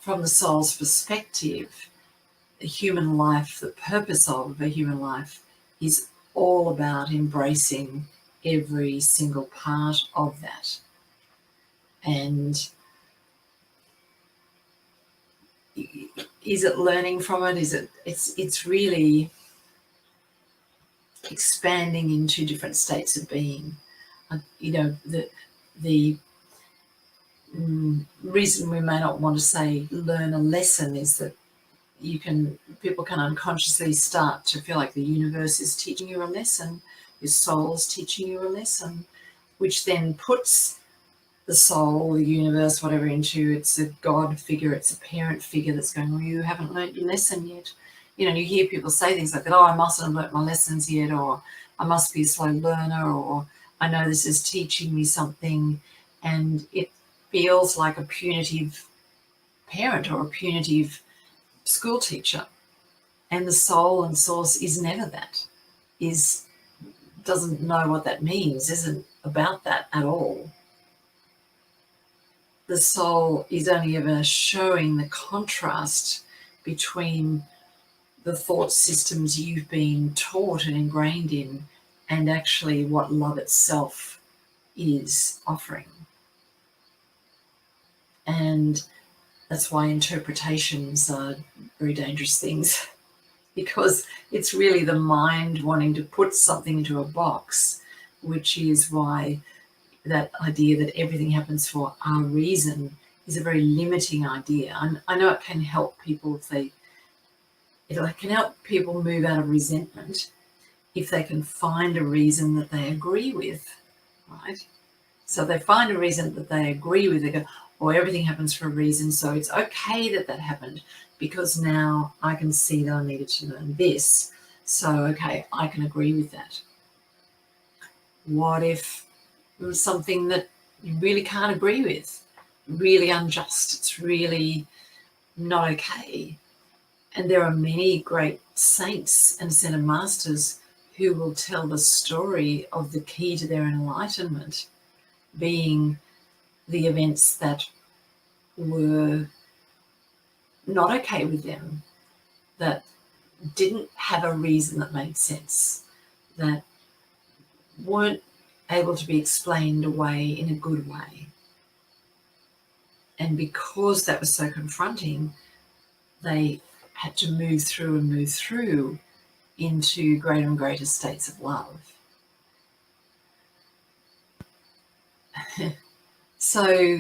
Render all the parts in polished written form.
from the soul's perspective, a human life, the purpose of a human life is all about embracing every single part of that. And is it learning from it? It's really expanding into different states of being. The reason we may not want to say learn a lesson is that people can unconsciously start to feel like the universe is teaching you a lesson, your soul's teaching you a lesson, which then puts the soul, the universe, whatever, into it's a God figure, it's a parent figure that's going, well, you haven't learned your lesson yet. You hear people say things like that, oh, I mustn't have learnt my lessons yet, or I must be a slow learner, or I know this is teaching me something, and it feels like a punitive parent or a punitive school teacher. And the soul and source is never that, doesn't know what that means, isn't about that at all. The soul is only ever showing the contrast between the thought systems you've been taught and ingrained in and actually what love itself is offering. And that's why interpretations are very dangerous things, because it's really the mind wanting to put something into a box, which is why that idea that everything happens for a reason is a very limiting idea. And I know it can help people it can help people move out of resentment if they can find a reason that they agree with, right? So they find a reason that they agree with, they go, oh, everything happens for a reason, so it's okay that happened because now I can see that I needed to learn this. So, okay, I can agree with that. What if it was something that you really can't agree with, really unjust, it's really not okay? And there are many great saints and ascended masters who will tell the story of the key to their enlightenment being the events that were not okay with them, that didn't have a reason that made sense, that weren't able to be explained away in a good way. And because that was so confronting, they had to move through into greater and greater states of love. So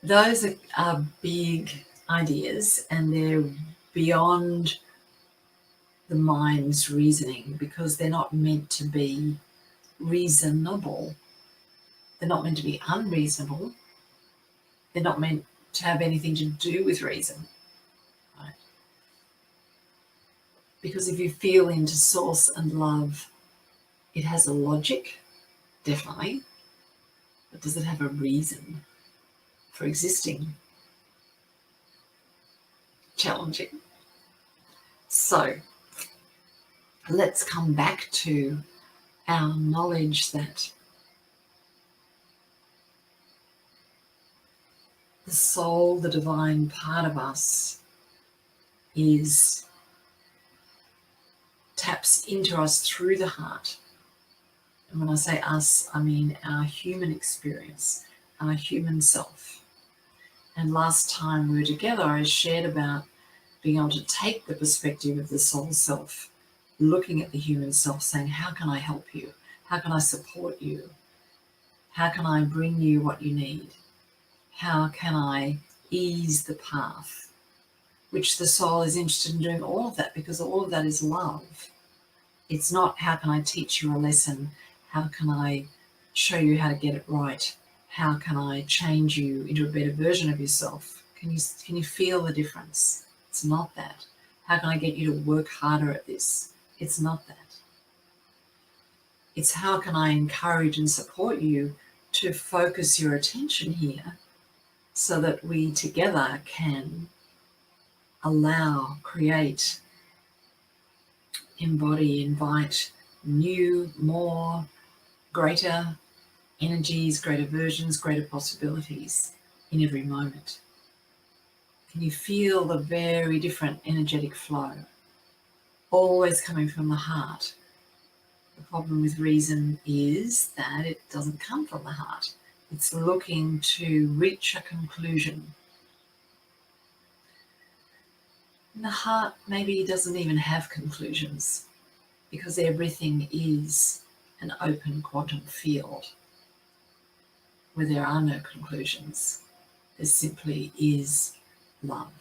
those are big ideas, and they're beyond the mind's reasoning because they're not meant to be reasonable. They're not meant to be unreasonable. They're not meant to have anything to do with reason, right? Because if you feel into source and love, it has a logic, definitely, but does it have a reason for existing? Challenging. So let's come back to our knowledge that the soul, the divine part of us, taps into us through the heart. And when I say us, I mean our human experience, our human self. And last time we were together, I shared about being able to take the perspective of the soul self, looking at the human self, saying, how can I help you? How can I support you? How can I bring you what you need? How can I ease the path? Which the soul is interested in doing all of that, because all of that is love. It's not how can I teach you a lesson? How can I show you how to get it right? How can I change you into a better version of yourself? Can you feel the difference? It's not that. How can I get you to work harder at this? It's not that. It's how can I encourage and support you to focus your attention here so that we together can allow, create, embody, invite new, more, greater energies, greater versions, greater possibilities in every moment. Can you feel the very different energetic flow, always coming from the heart? The problem with reason is that it doesn't come from the heart. It's looking to reach a conclusion. And the heart maybe doesn't even have conclusions, because everything is an open quantum field where there are no conclusions. There simply is love.